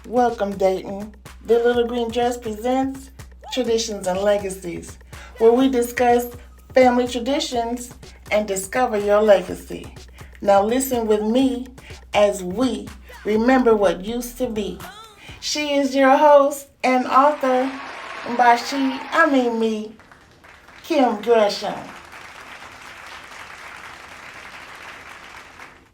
Welcome, Dayton. The Little Green Dress presents Traditions and Legacies, where we discuss family traditions and discover your legacy. Now, listen with me as we remember what used to be. She is your host and author, and by she, I mean me, Kim Gresham.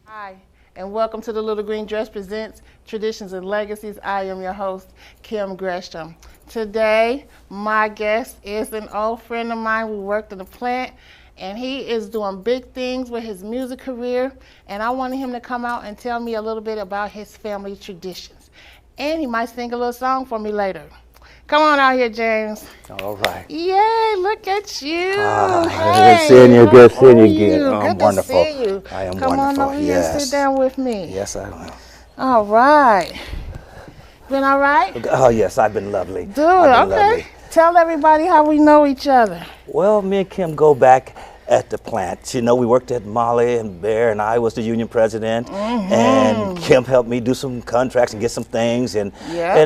Hi, and welcome to the Little Green Dress Presents Traditions and Legacies. I am your host, Kim Gresham. Today, my guest is an old friend of mine. We worked in the plant, and he is doing big things with his music career, and I wanted him to come out and tell me a little bit about his family traditions. And he might sing a little song for me later. Come on out here, James. All right. Yay, look at you. Good seeing you. Good seeing you again. You? Oh, I'm Good to wonderful. see you. I am Come wonderful. on over here and sit down with me. Yes, I will. All right. Been all right? Oh, yes, I've been lovely. Good, I've been okay. lovely. Tell everybody how we know each other. Well, me and Kim go back at the plant. You know, we worked at Molly and Bear, and I was the union president. And Kim helped me do some contracts and get some things and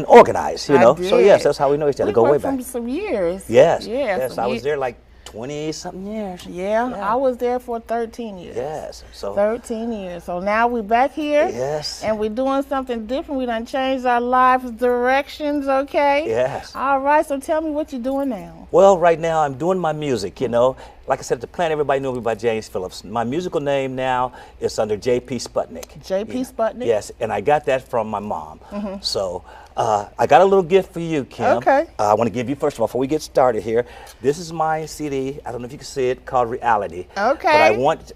organize, you know. So, yes, that's how we know each other. We Go way worked back. for some years. Yes, Yes. I was there like 20-something years. Yeah, I was there for 13 years. Yes. So 13 years. So now we're back here. Yes. And we're doing something different. We done changed our lives' directions, okay? Yes. All right, so tell me what you're doing now. Well, right now I'm doing my music, you know. Like I said, at the plant, everybody knew me by James Phillips. My musical name now is under J.P. Sputnik. J.P. Sputnik? Yes, and I got that from my mom. So I got a little gift for you, Kim. Okay. I want to give you, first of all, before we get started here, this is my CD. I don't know if you can see it, called Reality. Okay. But I want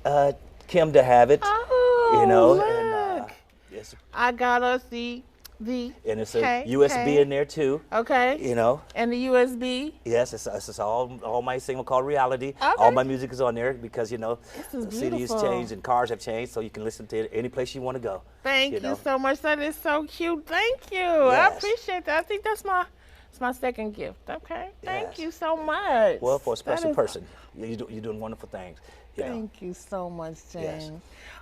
Kim to have it. Oh, you know, look. and yes, I got us the and it's a USB in there too. Okay. You know. And the USB. Yes, it's all my single called Reality. Okay. All my music is on there because, you know, This is CDs beautiful. changed and cars have changed, so you can listen to it any place you want to go. Thank you know. so much. That is so cute. Thank you. I Yes. appreciate that. I think it's my second gift. Okay. Thank Yes. you so much. Well, for a That special is- person, you're doing wonderful things. You know. Thank you so much, Yes. James.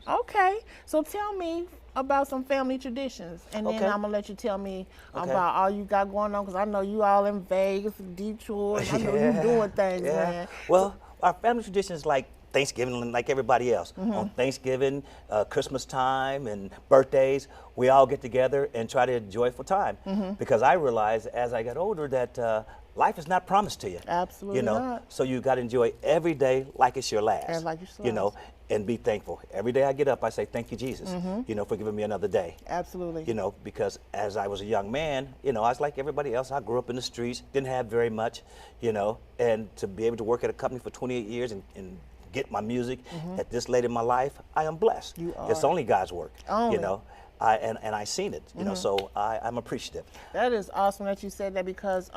Okay. So tell me about some family traditions, and then Okay. I'm gonna let you tell me Okay. about all you got going on, because I know you all in Vegas, Detroit. I know you doing things, man. Well, our family tradition is like Thanksgiving, like everybody else. On Thanksgiving, Christmas time, and birthdays, we all get together and try to enjoy a joyful time. Because I realized as I got older that life is not promised to you. Absolutely You know, not. so you got to enjoy every day like it's your last. And like it's You know, last. and be thankful. Every day I get up, I say, thank you, Jesus, you know, for giving me another day. Absolutely. You know, because as I was a young man, you know, I was like everybody else. I grew up in the streets, didn't have very much, you know, and to be able to work at a company for 28 years and get my music at this late in my life, I am blessed. You It's are. only God's work, Only. you know. And I seen it, you know, so I'm appreciative. That is awesome that you said that, because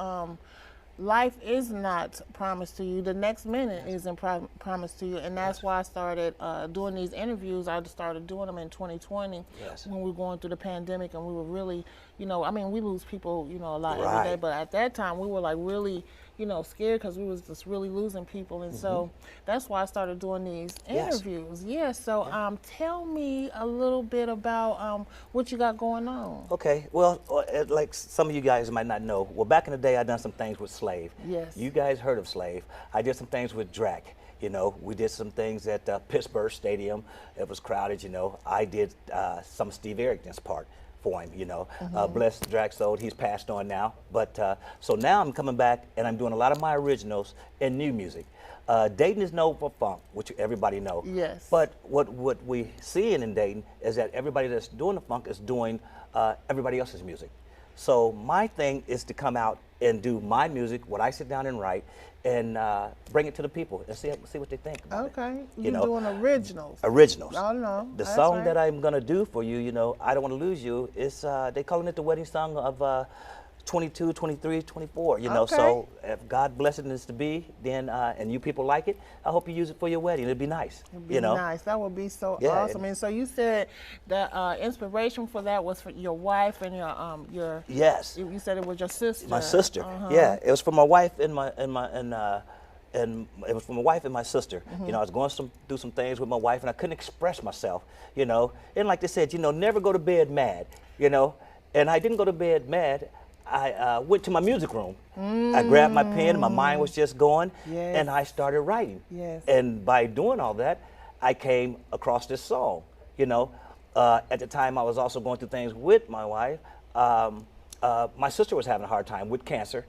life is not promised to you. The next minute isn't promised to you, and that's why I started doing these interviews. I started doing them in 2020 Yes. when we were going through the pandemic, and we were really, you know, I mean, we lose people, you know, a lot every day, Right. but at that time we were like really, you know, scared because we was just really losing people, and so that's why I started doing these Yes. interviews. Yeah. So tell me a little bit about what you got going on. Okay, well, like some of you guys might not know, well, back in the day, I done some things with Slave. Yes. You guys heard of Slave. I did some things with Drac. You know, we did some things at Pittsburgh Stadium. It was crowded, you know. I did some Steve Eriksen's part for him, you know. Bless Drac soul, he's passed on now. But so now I'm coming back and I'm doing a lot of my originals and new music. Dayton is known for funk, which everybody know. Yes. But what we seeing in Dayton is that everybody that's doing the funk is doing everybody else's music. So my thing is to come out and do my music, what I sit down and write, and bring it to the people and see what they think about it. Okay. You You're know, doing originals. originals. No, no. The that's song right. that I'm gonna do for you, you know, I Don't Want to Lose You, is they calling it the wedding song of 22, 23, 24, you know. Okay. So if God blessing this to be, then and you people like it, I hope you use it for your wedding. It'd be nice. It'd be you know. nice. That would be so Yeah, awesome. And so you said that inspiration for that was for your wife and your. Yes. You said it was your sister. My sister. Yeah, it was for my wife and and it was for my wife and my sister. You know, I was going through some things with my wife, and I couldn't express myself. You know, and like they said, you know, never go to bed mad. You know, And I didn't go to bed mad. I went to my music room. I grabbed my pen, my mind was just going, Yes. and I started writing. Yes. And by doing all that, I came across this song. You know, at the time I was also going through things with my wife. My sister was having a hard time with cancer,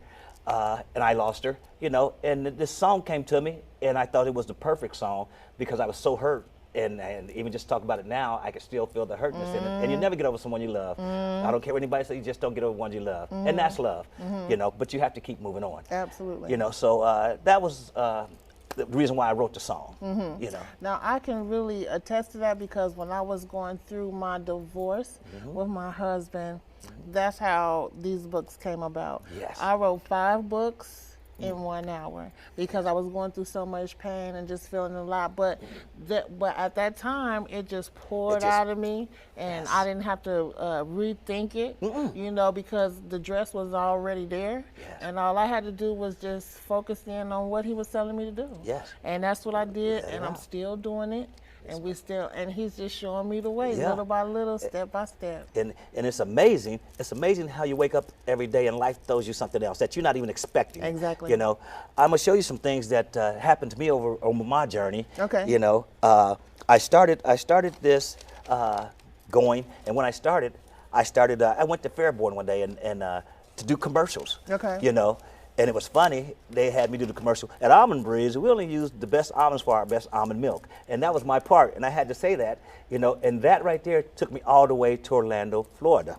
and I lost her, you know, and this song came to me, and I thought it was the perfect song because I was so hurt. And even just talk about it now, I can still feel the hurtness in it. And you never get over someone you love. I don't care what anybody says, you just don't get over one you love. And that's love, you know, but you have to keep moving on. Absolutely. You know, so that was the reason why I wrote the song, you know. Now, I can really attest to that because when I was going through my divorce with my husband, that's how these books came about. Yes. I wrote 5 books in 1 hour because I was going through so much pain and just feeling a lot. But at that time, it just poured out of me, and I didn't have to rethink it, you know, because the dress was already there, and all I had to do was just focus in on what he was telling me to do. Yes. And that's what I did, and I'm still doing it. And and he's just showing me the way, little by little, step by step. And it's amazing. It's amazing how you wake up every day and life throws you something else that you're not even expecting. Exactly. You know, I'm gonna show you some things that happened to me over my journey. Okay. You know, I started this going, and when I went to Fairborn one day and to do commercials. Okay. You know. And it was funny, they had me do the commercial. At Almond Breeze, we only used the best almonds for our best almond milk. And that was my part, and I had to say that, you know, and that right there took me all the way to Orlando, Florida.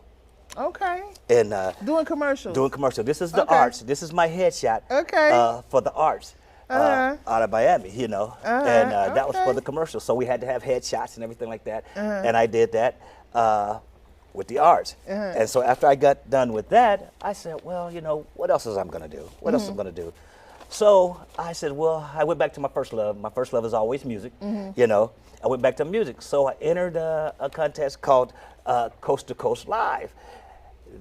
Okay. And doing commercials. Doing commercials. This is the arts. This is my headshot for the arts out of Miami, you know. And that was for the commercial. So we had to have headshots and everything like that. And I did that. With the arts. And so after I got done with that, I said, well, you know, what else is I'm gonna do? What else am I gonna do? So I said, well, I went back to my first love. My first love is always music, you know. I went back to music. So I entered a contest called Coast to Coast Live.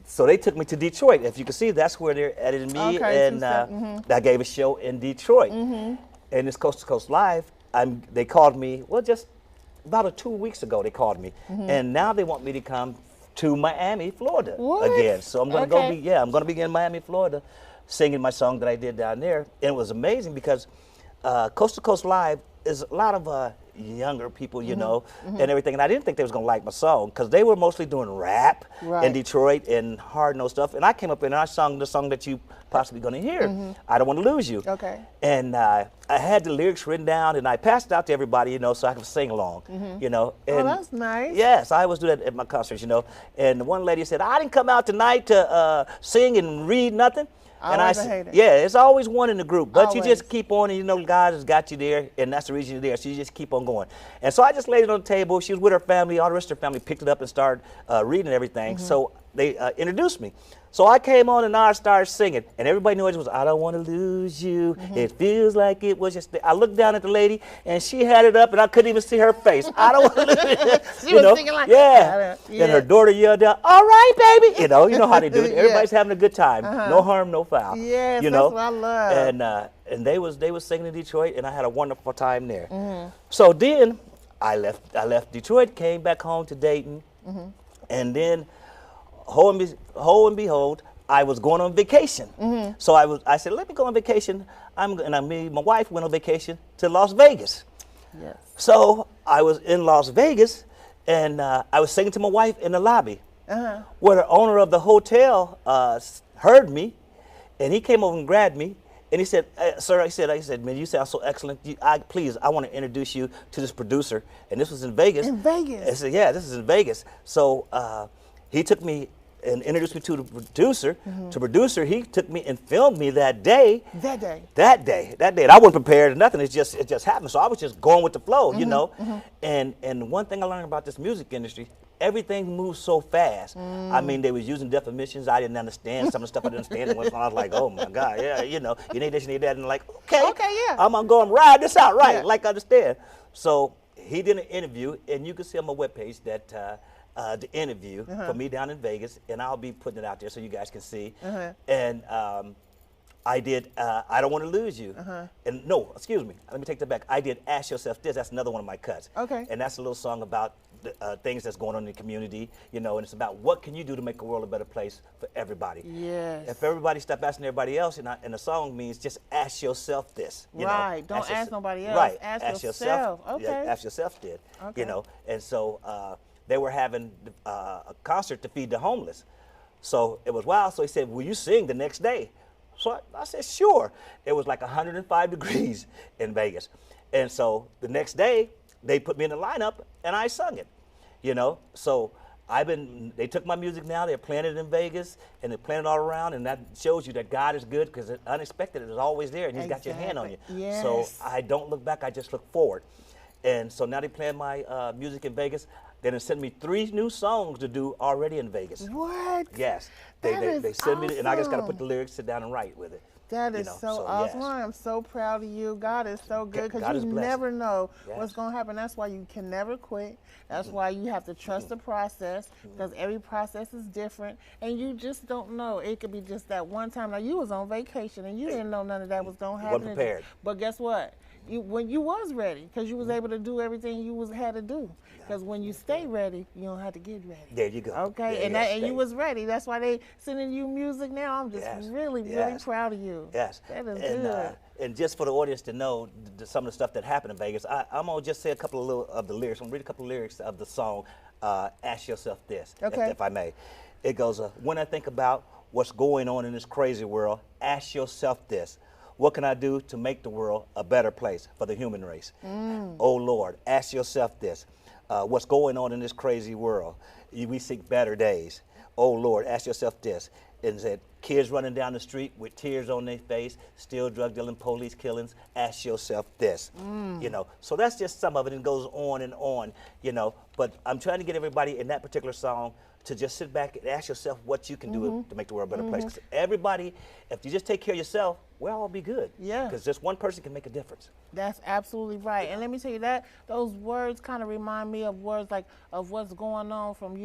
So they took me to Detroit. If you can see, that's where they're editing me. And I gave a show in Detroit. And this Coast to Coast Live, they called me, well, just about 2 weeks ago they called me. And now they want me to come to Miami, Florida again. So I'm gonna I'm gonna be in Miami, Florida, singing my song that I did down there. And it was amazing because Coast to Coast Live is a lot of younger people, you know, and everything. And I didn't think they was gonna like my song because they were mostly doing rap in Detroit and hard-nosed stuff. And I came up and I sung the song that you possibly gonna hear, I Don't Want to Lose You. Okay. And I had the lyrics written down and I passed it out to everybody, you know, so I could sing along, you know. And oh, that's nice. Yes, I always do that at my concerts, you know. And one lady said, I didn't come out tonight to sing and read nothing. And I said, yeah, it's always one in the group, but you just keep on, and you know God has got you there, and that's the reason you're there, so you just keep on going. And so I just laid it on the table. She was with her family. All the rest of her family picked it up and started reading everything. So they introduced me. So I came on and I started singing, and everybody knew it was I Don't Want to Lose You. It feels like it was just. I looked down at the lady, and she had it up, and I couldn't even see her face. I don't want to lose you. She was singing like, And her daughter yelled out, "All right, baby." You know how they do it. Everybody's having a good time. No harm, no foul. Yes, you know? that's what I love. And they was singing in Detroit, and I had a wonderful time there. So then I left Detroit, came back home to Dayton, and then. Ho and behold, I was going on vacation. So I said, let me go on vacation. Me and my wife went on vacation to Las Vegas. Yes. So I was in Las Vegas, and I was singing to my wife in the lobby, where the owner of the hotel heard me, and he came over and grabbed me, and he said, sir, he said, man, you sound so excellent. Please, I want to introduce you to this producer. And this was in Vegas. In Vegas? I said, yeah, this is in Vegas. So he took me and introduced me to the producer. To producer, he took me and filmed me that day. That day. And I wasn't prepared or nothing. It just happened. So I was just going with the flow, you know. And one thing I learned about this music industry, everything moves so fast. I mean, they was using definitions I didn't understand. Some of the stuff I didn't understand. And I was like, oh my God, yeah, you know, you need this, you need that. And like, okay, yeah. I'm gonna go and ride this out, right? Like I understand. So he did an interview, and you can see on my webpage that the interview for me down in Vegas, and I'll be putting it out there so you guys can see. And I did I Don't Want to Lose You. And no, excuse me, let me take that back. I did Ask Yourself This. That's another one of my cuts. Okay. And that's a little song about things that's going on in the community, you know, and it's about what can you do to make the world a better place for everybody. Yes. If everybody stop asking everybody else, and the song means just ask yourself this. You right. know, Don't ask nobody else. Right. Ask yourself. Okay. Yeah, ask yourself did. Okay. You know, and so they were having a concert to feed the homeless. So it was wild. So he said, will you sing the next day? So I said, sure. It was like 105 degrees in Vegas. And so the next day, they put me in the lineup, and I sung it, you know. So they took my music now, they're playing it in Vegas, and they're playing it all around, and that shows you that God is good, because unexpected is always there, and he's got your hand on you. Yes. So I don't look back, I just look forward. And so now they're playing my music in Vegas. Then they sent me 3 new songs to do already in Vegas. What? Yes. That They send me, and I just got to awesome. put the lyrics, sit down and write with it. That is You know, so awesome. yes. I'm so proud of you. God is so good, God because is you blessed. never know Yes. what's going to happen. That's why you can never quit. That's why you have to trust the process, because every process is different, and you just don't know. It could be just that one time. Now, you was on vacation, and you didn't know none of that was going to happen. Wasn't prepared. But guess what? When you was ready, because you was able to do everything you had to do. Because when you stay ready, you don't have to get ready. There you go. Okay, Yeah, and you was ready. That's why they sending you music now. I'm just Yes. really Yes. proud of you. Yes. That is and, good. And just for the audience to know some of the stuff that happened in Vegas, I'm going to just say a couple of the lyrics. I'm going to read a couple of lyrics of the song, Ask Yourself This, Okay. if I may. It goes, when I think about what's going on in this crazy world, ask yourself this. What can I do to make the world a better place for the human race? Oh, Lord, ask yourself this. What's going on in this crazy world? We seek better days. Oh, Lord, ask yourself this. And said, kids running down the street with tears on their face, still drug dealing, police killings. Ask yourself this. You know, so that's just some of it, and it goes on, you know. But I'm trying to get everybody in that particular song to just sit back and ask yourself what you can do to make the world a better place. 'Cause everybody, if you just take care of yourself, we'll all be good. Yeah. Because just one person can make a difference. That's absolutely right. And let me tell you that those words kind of remind me of words like of what's going on from,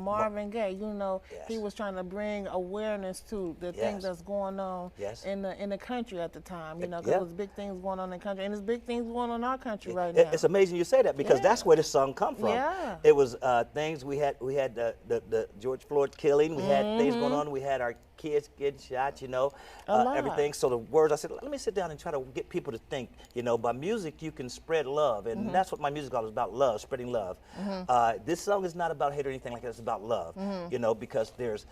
Marvin Gaye. You know, Yes. he was trying to bring awareness to the things Yes. that's going on Yes. in the country at the time. You know, because Yeah. there was big things going on in the country, and there's big things going on in our country right now. It's amazing you say that, because that's where this song come from. Yeah. It was things we had the George Floyd killing. We had things going on. We had our kids getting shot. You know, A lot. everything. So the words, I said, let me sit down and try to get people to think. You know, by music you can spread love, and that's what my music is about: love, spreading love. This song is not about hate or anything like that. It's about love. You know, because there's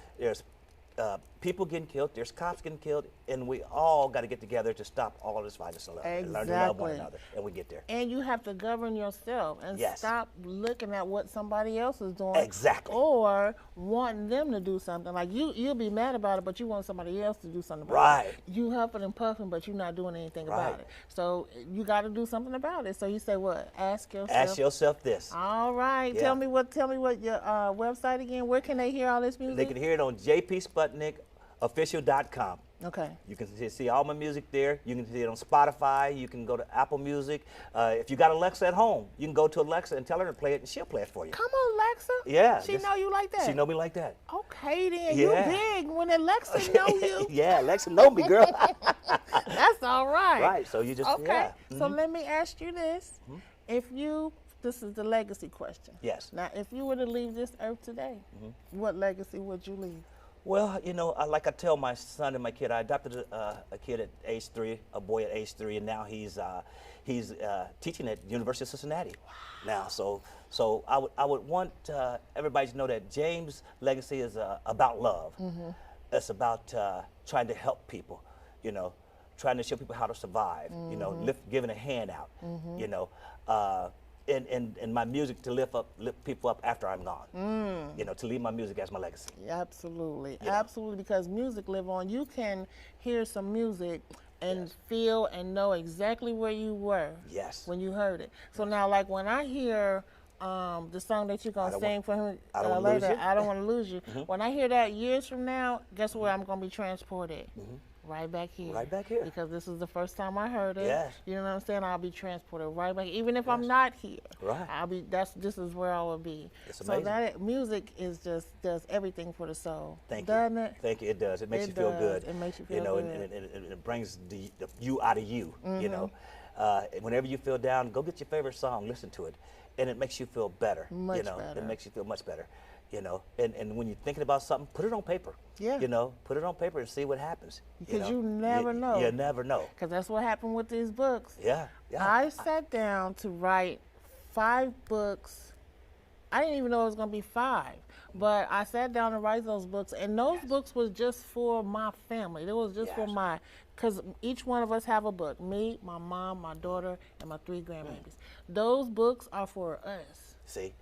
people getting killed, there's cops getting killed, and we all got to get together to stop all of this violence and love, and learn to love one Exactly. another, and we get there. And you have to govern yourself and Yes. stop looking at what somebody else is doing. Exactly. Or wanting them to do something. Like you'll be mad about it, but you want somebody else to do something about Right. it. You huffing and puffing, but you're not doing anything about Right. it. So you got to do something about it. So you say what? Ask yourself. Ask yourself this. All right. Yeah. Tell me what your website again. Where can they hear all this music? They can hear it on jpsputnikofficial.com. Okay. You can see all my music there. You can see it on Spotify. You can go to Apple Music. If you got Alexa at home, you can go to Alexa and tell her to play it, and she'll play it for you. Come on, Alexa. Yeah. She know you like that. She know me like that. Okay then. Yeah. You big when Alexa know you. Yeah, Alexa know me, girl. That's all right. Right. So you just Okay. yeah. So let me ask you this. This is the legacy question. Yes. Now, if you were to leave this earth today, what legacy would you leave? Well, you know, like I tell my son and my kid, I adopted a kid at age 3, a boy at age 3, and now he's teaching at University of Cincinnati. Wow. Now, so I would want everybody to know that James' legacy is about love. It's about trying to help people, you know, trying to show people how to survive, you know, giving a hand out, you know. And my music to lift people up after I'm gone. You know, to leave my music as my legacy. Absolutely. Yeah. Absolutely, because music live on. You can hear some music and feel and know exactly where you were Yes. when you heard it. So now, like when I hear the song that you're going to sing for him I Don't Wanna Lose later, You. I Don't Want to Lose You, when I hear that years from now, guess where I'm going to be transported? Right back here. Right back here. Because this is the first time I heard it. Yes. You know what I'm saying? I'll be transported right back. Even if I'm not here. Right. This is where I will be. It's so amazing. that music does everything for the soul. Thank Doesn't you. it? Thank you. It does. It makes It you feel does. good. It makes you feel you know, good. And it brings the you out of you. You know, whenever you feel down, go get your favorite song, listen to it, and it makes you feel better. Much you know, better. It makes you feel much better. You know, and when you're thinking about something, put it on paper. Yeah. You know, put it on paper and see what happens. Because you never know. You never know. Because that's what happened with these books. Yeah. I sat down to write 5 books. I didn't even know it was going to be 5. But I sat down to write those books, and those books was just for my family. It was just for my, because each one of us have a book. Me, my mom, my daughter, and my 3 grandbabies. Those books are for us. See?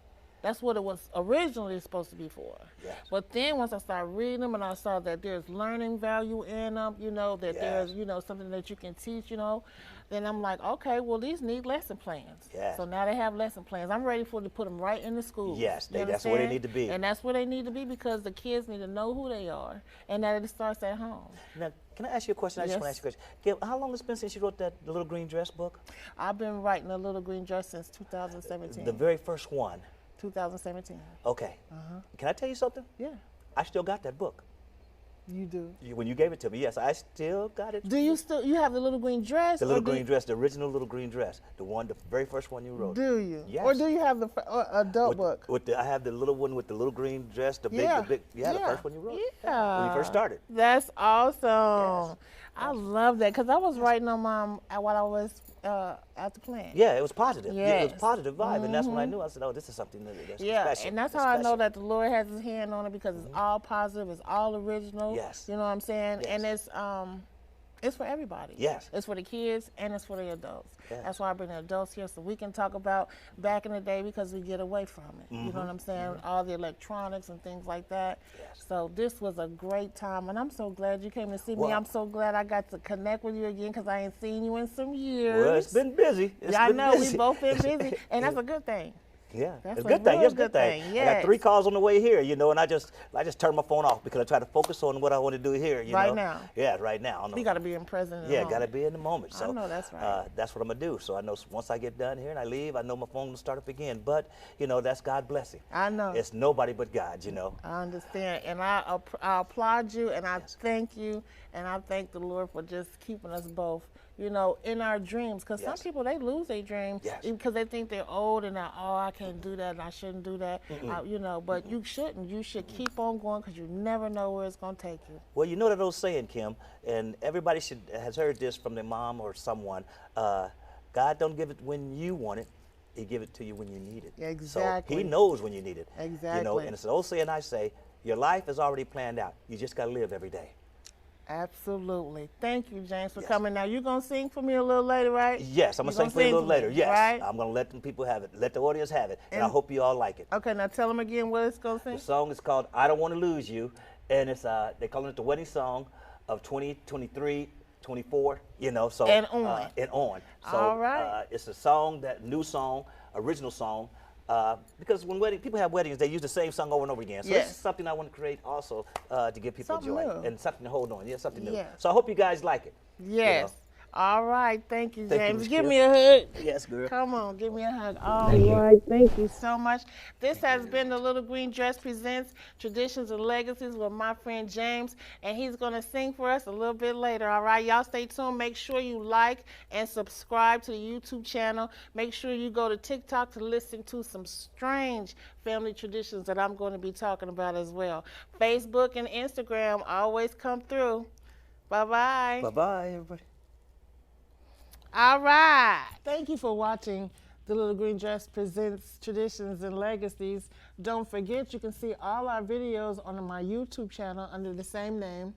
That's what it was originally supposed to be for. Yes. But then once I started reading them and I saw that there's learning value in them, you know, that there's, you know, something that you can teach, you know, then I'm like, okay, well, these need lesson plans. Yes. So now they have lesson plans. I'm ready to put them right in the schools. Yes, that's where they need to be. And that's where they need to be because the kids need to know who they are and that it starts at home. Now, can I ask you a question? I just want to ask you a question. Gail, how long has it been since you wrote the Little Green Dress book? I've been writing The Little Green Dress since 2017. The very first one. 2017. Okay. Can I tell you something? Yeah. I still got that book. You do. When you gave it to me, yes, I still got it. Do you still, you have the Little Green Dress? The Little Green Dress, the original Little Green Dress, the very first one you wrote. Do you? Yes. Or do you have the adult book? I have the little one with the little green dress, the big, the first one you wrote. Yeah. When you first started. That's awesome. Yes. I love that because I was writing them while I was at the plant. Yeah, it was positive. Yes. Yeah, it was a positive vibe, and that's when I knew. I said, "Oh, this is something that's special." And that's how I know that the Lord has His hand on it because it's all positive, it's all original. Yes. You know what I'm saying? Yes. And it's for everybody. Yes. It's for the kids and it's for the adults. Yes. That's why I bring the adults here so we can talk about back in the day because we get away from it. You know what I'm saying? All the electronics and things like that. Yes. So this was a great time, and I'm so glad you came to see me. Well, I'm so glad I got to connect with you again because I ain't seen you in some years. Well, it's been busy. I know, we both been busy, and that's a good thing. Yeah, That's it's a a good thing. real It's a good thing. thing, I got 3 calls on the way here, you know, and I just turned my phone off because I try to focus on what I want to do here. You Right know? now. Yeah, right now. You got to be in present. Yeah, got to be in the moment. So I know that's right. That's what I'm gonna do. So I know once I get done here and I leave, I know my phone will start up again. But you know, that's God's blessing. I know. It's nobody but God. You know. I understand, and I applaud you, and I thank you, and I thank the Lord for just keeping us both, you know, in our dreams. Because some people, they lose their dreams because they think they're old and I can't do that and I shouldn't do that, you know. But you shouldn't. You should keep on going because you never know where it's going to take you. Well, you know that old saying, Kim, and everybody has heard this from their mom or someone. God don't give it when you want it. He give it to you when you need it. Exactly. So He knows when you need it. Exactly. You know, and it's an old saying I say, your life is already planned out. You just got to live every day. Absolutely. Thank you, James, for coming. Now, you're going to sing for me a little later, right? Yes, I'm going to sing for you a little later. Yes, right? I'm going to let the people have it, let the audience have it, and I hope you all like it. Okay, now tell them again what it's going to sing. The song is called I Don't Want to Lose You, and it's they're calling it the wedding song of 2023, 24, you know, so. And on. So all right. it's a song, new song, original song, because when people have weddings, they use the same song over and over again. So this is something I want to create also to give people something joy new. and something to hold on. Yeah, something new. Yes. So I hope you guys like it. Yes. You know? All right. Thank you, James. Thank you, give me a hug. Yes, girl. Come on, give me a hug. All right. Thank you so much. This has been the Little Green Dress Presents Traditions and Legacies with my friend James, and he's going to sing for us a little bit later. All right. Y'all stay tuned. Make sure you like and subscribe to the YouTube channel. Make sure you go to TikTok to listen to some strange family traditions that I'm going to be talking about as well. Facebook and Instagram always come through. Bye-bye. Bye-bye, everybody. All right. Thank you for watching The Little Green Dress Presents Traditions and Legacies. Don't forget, you can see all our videos on my YouTube channel under the same name,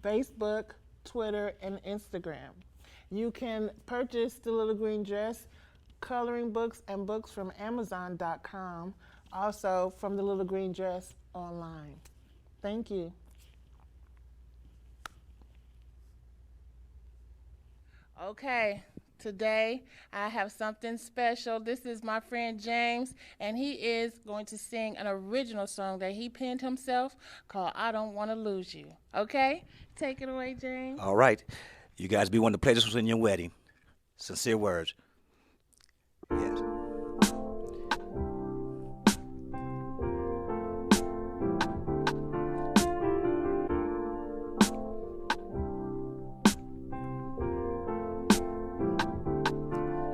Facebook, Twitter, and Instagram. You can purchase The Little Green Dress coloring books and books from Amazon.com, also from The Little Green Dress online. Thank you. Okay, today I have something special. This is my friend James, and he is going to sing an original song that he penned himself called I Don't Want to Lose You. Okay? Take it away, James. All right. You guys be wanting to play this in your wedding. Sincere words. Yes.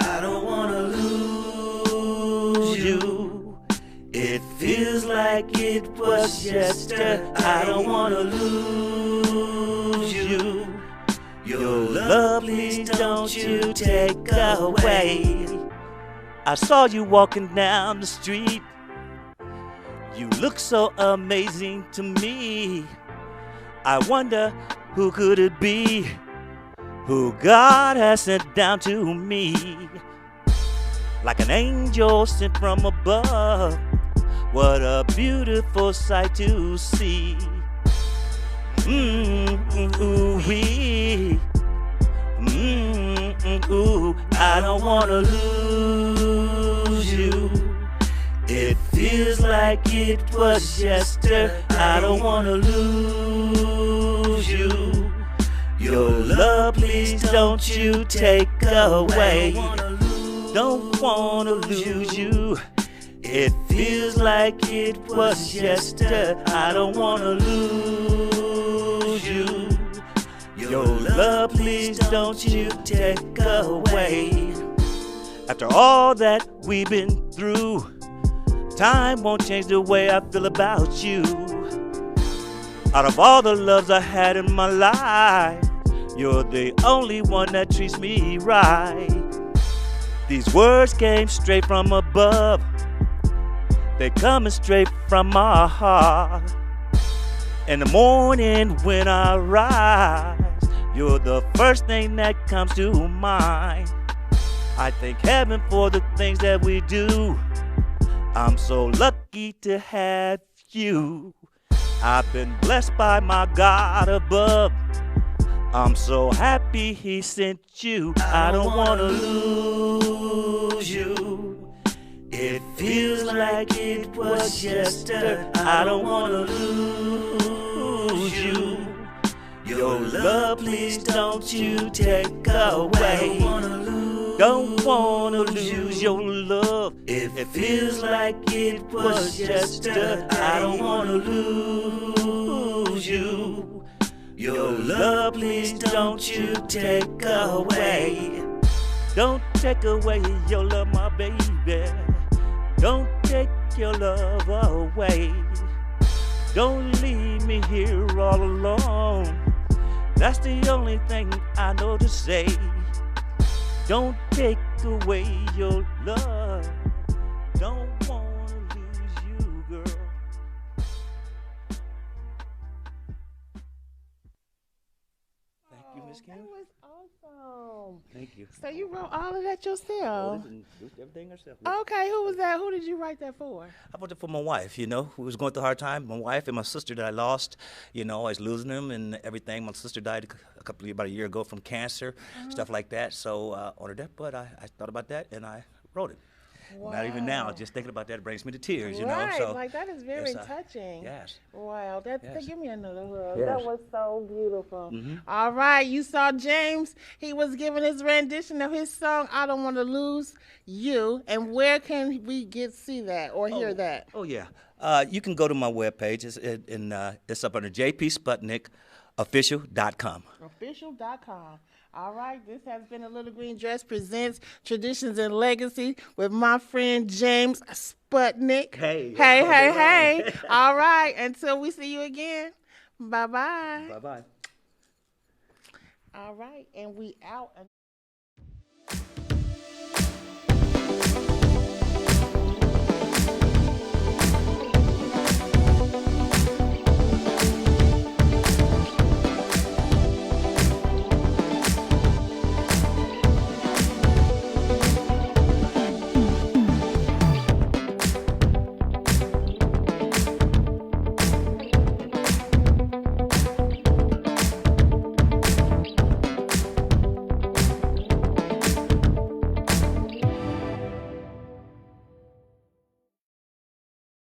I don't want to lose like it was yesterday. I don't wanna lose you. Your love, please don't you take away. I saw you walking down the street. You look so amazing to me. I wonder who could it be, who God has sent down to me. Like an angel sent from above. What a beautiful sight to see. Ooh-wee. Ooh, I don't wanna lose you. It feels like it was yesterday. I don't wanna lose you. Your love, please don't you take away. Don't wanna lose you. It feels like it was yesterday. I don't wanna lose you. Your love, please don't you take away. After all that we've been through, time won't change the way I feel about you. Out of all the loves I had in my life, you're the only one that treats me right. These words came straight from above. They coming straight from my heart. In the morning when I rise, you're the first thing that comes to mind. I thank heaven for the things that we do. I'm so lucky to have you. I've been blessed by my God above. I'm so happy he sent you. I don't wanna lose you. It feels like it was yesterday. I don't wanna lose you. Your love, please don't you take away. Don't wanna lose your love. It feels like it was yesterday. I don't wanna lose you. Your love, please don't you take away. Don't take away your love, my baby. Don't take your love away. Don't leave me here all alone. That's the only thing I know to say. Don't take away your love. Don't wanna lose you, girl. Thank you, Miss Kim. That was awesome. Thank you. So you wrote all of that yourself? Everything herself. Okay, who was that? Who did you write that for? I wrote it for my wife, who was going through a hard time. My wife and my sister that I lost, I was losing them and everything. My sister died about a year ago from cancer, stuff like that. So on her deathbed, I thought about that and I wrote it. Wow. Not even now, just thinking about that it brings me to tears, Right, So, like that is very touching. Yes. Wow, give me another hug. Yes. That was so beautiful. All right, you saw James. He was giving his rendition of his song, I Don't Want to Lose You. And where can we see that or hear that? Oh, yeah. You can go to my webpage. It's up under jpsputnikofficial.com. Official.com. All right, this has been A Little Green Dress Presents Traditions and Legacy with my friend James Sputnik. Hey. All right, until we see you again, bye-bye. Bye-bye. All right, and we out.